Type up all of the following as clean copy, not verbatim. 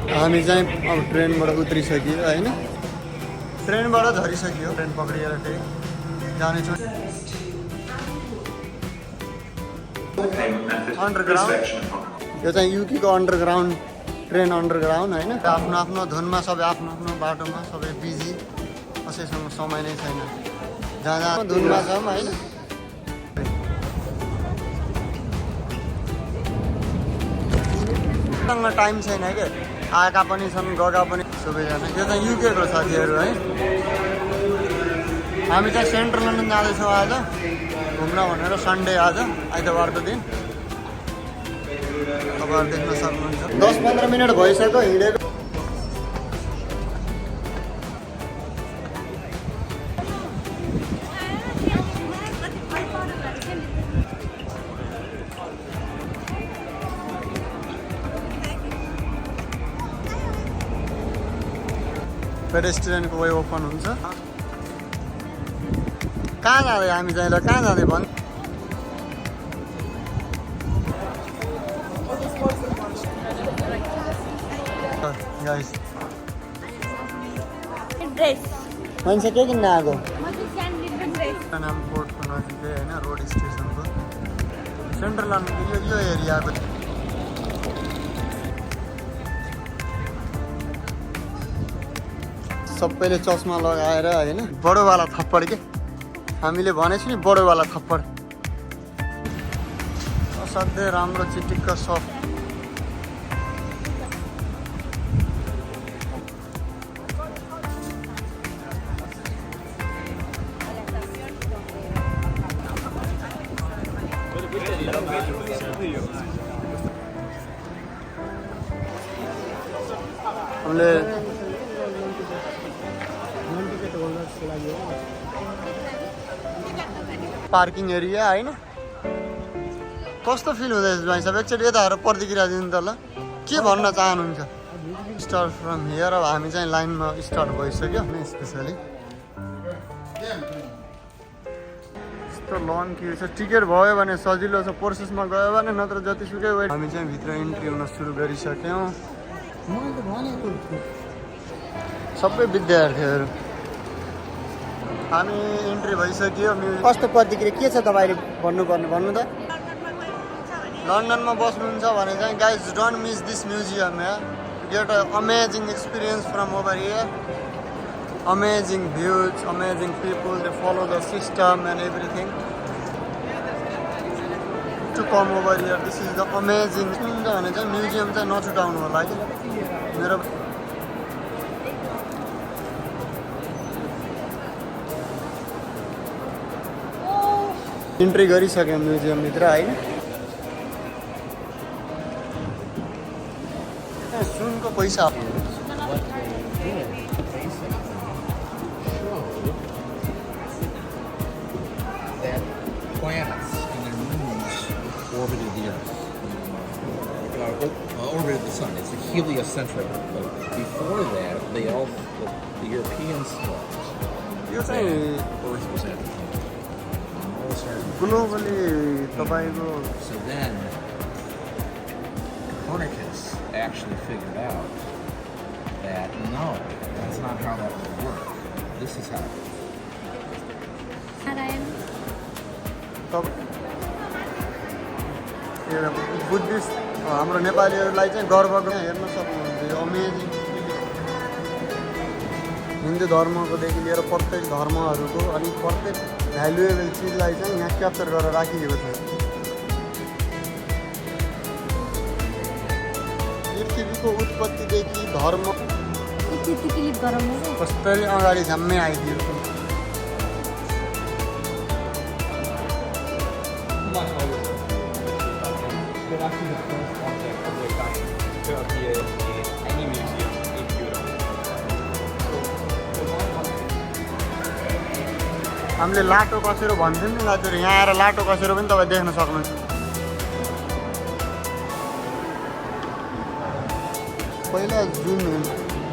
हामी चाहिँ अब ट्रेनबाट उत्रिसक्यो होइन, ट्रेनबाट झरिसक्यो। ट्रेन पक्रिएर फेरि जानेछौँ अन्डरग्राउन्ड। यो चाहिँ युकेको अन्डरग्राउन्ड ट्रेन, अन्डरग्राउन्ड होइन। आफ्नो आफ्नो धुनमा सबै आफ्नो आफ्नो बाटोमा सबै बिजी, कसैसँग समय नै छैन। जहाँ जहाँ धुनमा छौँ होइन। सँग टाइम छैन क्या, आएका पनि छन् गएका पनि सबैजना। यो चाहिँ युकेको साथीहरू है। हामी चाहिँ सेन्ट्रल लन्डन जाँदैछौँ आज घुम्न भनेर। सन्डे आज, आइतबारको दिन। तपाईँहरू देख्न सक्नुहुन्छ 10-15 मिनट भइसक्यो हिँडेको। पेडेस्ट्रियनको वे ओपन हुन्छ। कहाँ जाँदै हामी चाहिँ, ल कहाँ जाँदै भन्। गाइस मान्छे के किन्न आएको? नाम कोर्टको नजिकै होइन, रोड स्टेसनको सेन्ट्रल यो एरियाको। सबैले चस्मा लगाएर होइन, बडोवाला थप्पड के हामीले भनेको नि, बडोवाला थप्पड। असाध्यै राम्रो चिटिक्क सफ्ट। हामीले पार्किङ एरिया होइन। कस्तो फिल हुँदैछ भाइ साहब? एकचोटि यता हेरेर प्रतिक्रिया दिनु त ल, के भन्न चाहनुहुन्छ? Start from here. अब हामी चाहिँ लाइनमा स्टार्ट भइसक्यो स्पेसली। यस्तो लङ क्यु छ। टिकट भयो भने सजिलो छ, प्रोसेसमा गयो भने, नत्र जतिसुकै वेट। हामी चाहिँ भित्र इन्ट्री हुन सुरु गरिसक्यौँ। सबै विद्यार्थीहरू हामी इन्ट्री भइसक्यो। कस्तो प्रतिक्रिया के छ तपाईँले भन्नुपर्ने भन्नु त? लन्डनमा बस्नुहुन्छ भने चाहिँ guys don't miss this museum you get a amazing experience from over here. Amazing views, amazing people, they follow the system and everything to come over here. This is the amazing. सुन्छ भने चाहिँ museum चाहिँ नछुटाउनु होला कि। मेरो entry गरिसक्यौँ म्युजियमभित्र होइन। सुनको पैसा orbited the Earth, orbited the Sun. It's a heliocentric. But before that, the Europeans यो चाहिँ Earth was at the globally तपाईँको। So then, Copernicus actually figured out that no, that's not how that would work. This is how. Buddhist हाम्रो नेपालीहरूलाई चाहिँ गर्वको हेर्न सक्नुहुन्छ। यो अमेजिङ हिन्दू धर्मकोदेखि लिएर प्रत्येक धर्महरूको अनि प्रत्येक भ्यालुएबल चिजलाई चाहिँ यहाँ क्याप्चर गरेर राखिएको छ। पृथ्वीको उत्पत्तिदेखि धर्म कस्तरी अगाडि झ्याम्मै आइदिएको। हामीले लाटो कसेरो भन्छौँ नि दाजुहरू, यहाँ आएर लाटो कसेरो पनि तपाईँ देख्न सक्नुहुन्छ। पहिला जुन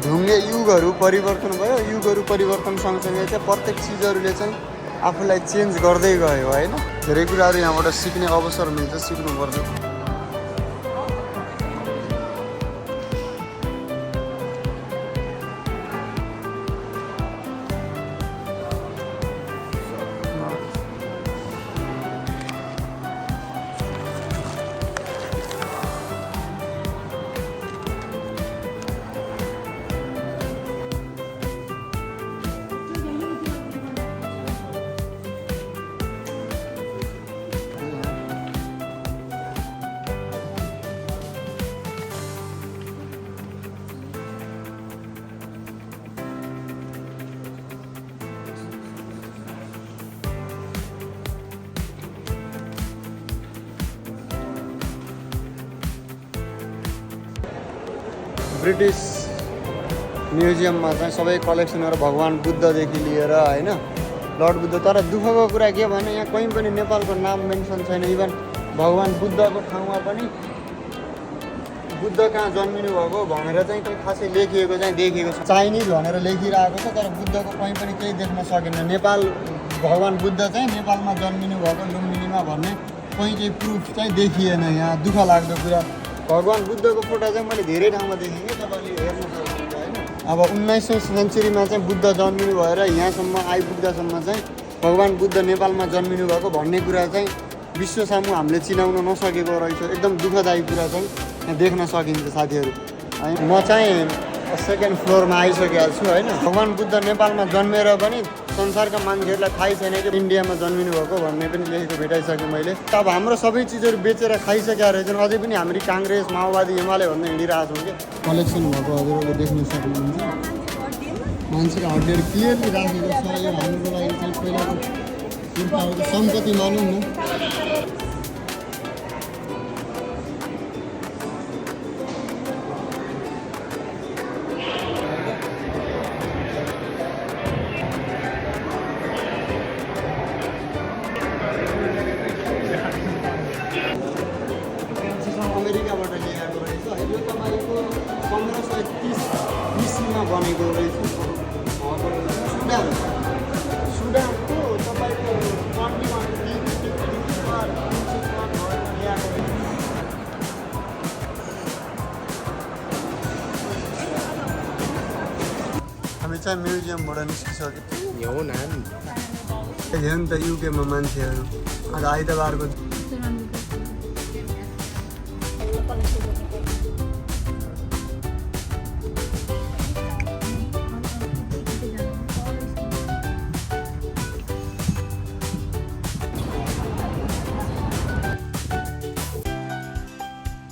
ढुङ्गे युगहरू परिवर्तन भयो, युगहरू परिवर्तन सँगसँगै चाहिँ प्रत्येक चिजहरूले चाहिँ आफूलाई चेन्ज गर्दै गयो होइन। धेरै कुराहरू यहाँबाट सिक्ने अवसर मिल्छ, सिक्नुपर्छ। ब्रिटिस म्युजियममा चाहिँ सबै कलेक्सनहरू भगवान् बुद्धदेखि लिएर होइन लर्ड बुद्ध। तर दुःखको कुरा के भने यहाँ कहीँ पनि नेपालको नाम मेन्सन छैन। इभन भगवान् बुद्धको ठाउँमा पनि बुद्ध कहाँ जन्मिनु भएको भनेर चाहिँ कहीँ खासै लेखिएको चाहिँ देखिएको छ। चाइनिज भनेर लेखिरहेको छ तर बुद्धको कहीँ पनि केही देख्न सकिन्न। नेपाल भगवान् बुद्ध चाहिँ नेपालमा जन्मिनु भएको लुम्बिनीमा भन्ने कहीँ केही प्रुफ चाहिँ देखिएन। यहाँ दुःख लाग्दो कुरा भगवान् बुद्धको फोटो चाहिँ मैले धेरै ठाउँमा देखेँ कि तपाईँले हेर्नु सक्नुहुन्छ होइन। अब 19औँ सेन्चुरीमा चाहिँ बुद्ध जन्मिनु भएर यहाँसम्म आइपुग्दासम्म चाहिँ भगवान् बुद्ध नेपालमा जन्मिनु भएको भन्ने कुरा चाहिँ विश्व सामु हामीले चिनाउन नसकेको रहेछ। एकदम दुःखदायी कुरा चाहिँ यहाँ देख्न सकिन्छ साथीहरू है। म चाहिँ सेकेन्ड फ्लोरमा आइसकेको छु होइन। भगवान् बुद्ध नेपालमा जन्मेर पनि संसारका मान्छेहरूलाई थाहै छैन कि इन्डियामा जन्मिनु भएको भन्ने पनि लेखेको भेटाइसकेँ मैले। अब हाम्रो सबै चिजहरू बेचेर खाइसकेका रहेछन् अझै पनि हामी काङ्ग्रेस माओवादी एमाले भन्दै हिँडिरहेको छौँ कि। कलेक्सन भएको हजुरहरूले देख्न सक्नुहुन्छ मान्छेको हड्डीहरू क्लियरली राखेको छ। यो हाम्रो लागि चाहिँ पहिलाको पुर्खाहरूको सम्पत्ति मानौँ न। अमेरिकाबाट ल्याएको रहेछ। यो तपाईँको 1530 इस्वीमा बनेको रहेछ। सुडानको तपाईँको 21 ल्याएको रहेछ। हामी चाहिँ म्युजियमबाट निस्किसक्यो। हो न हेर्नु नि त युकेमा मान्छेहरू आज आइतबारको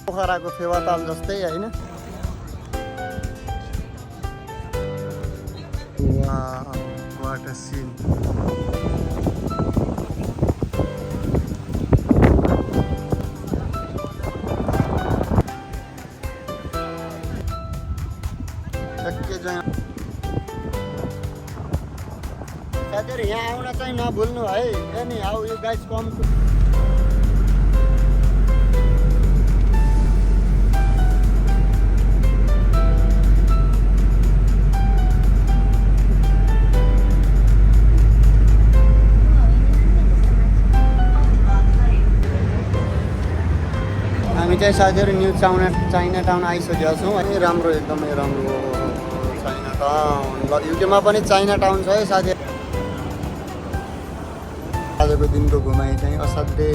पोखराको फेवाताल जस्तै होइन। What a scene. साथीहरू यहाँ आउन चाहिँ नभुल्नु है। Anyhow you guys come to हामी चाहिँ साथीहरू न्यू चाइना टाउन आइसकेका छौँ है। राम्रो एकदमै राम्रो चाइना टाउन। ल युकेमा पनि चाइना टाउन छ है साथीहरू। आजको दिनको घुमाइ चाहिँ असाध्यै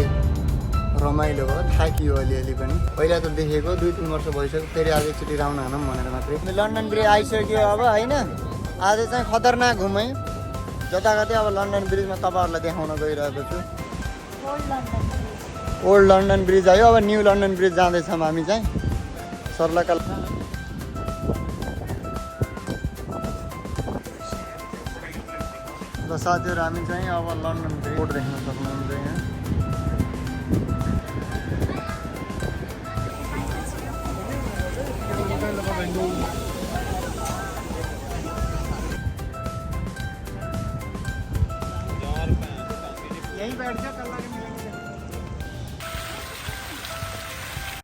रमाइलो भयो। थाकियो अलिअलि पनि। पहिला त देखेको 2-3 वर्ष भइसक्यो। फेरि आज एकचोटि राउन्ड हानौँ भनेर मात्रै। लन्डन ब्रिज आइसक्यो अब होइन। आज चाहिँ खतरनाक घुमाइ जताकतै। अब लन्डन ब्रिजमा तपाईँहरूलाई देखाउन गइरहेको छु। ओल्ड लन्डन ब्रिज आयो। अब न्यू लन्डन ब्रिज जाँदैछौँ हामी चाहिँ सर्लका। ल साथीहरू हामी चाहिँ अब लन्डन ब्रिज बोर्ड देख्न सक्नुहुन्छ यहाँ। यही बैठ जाओ।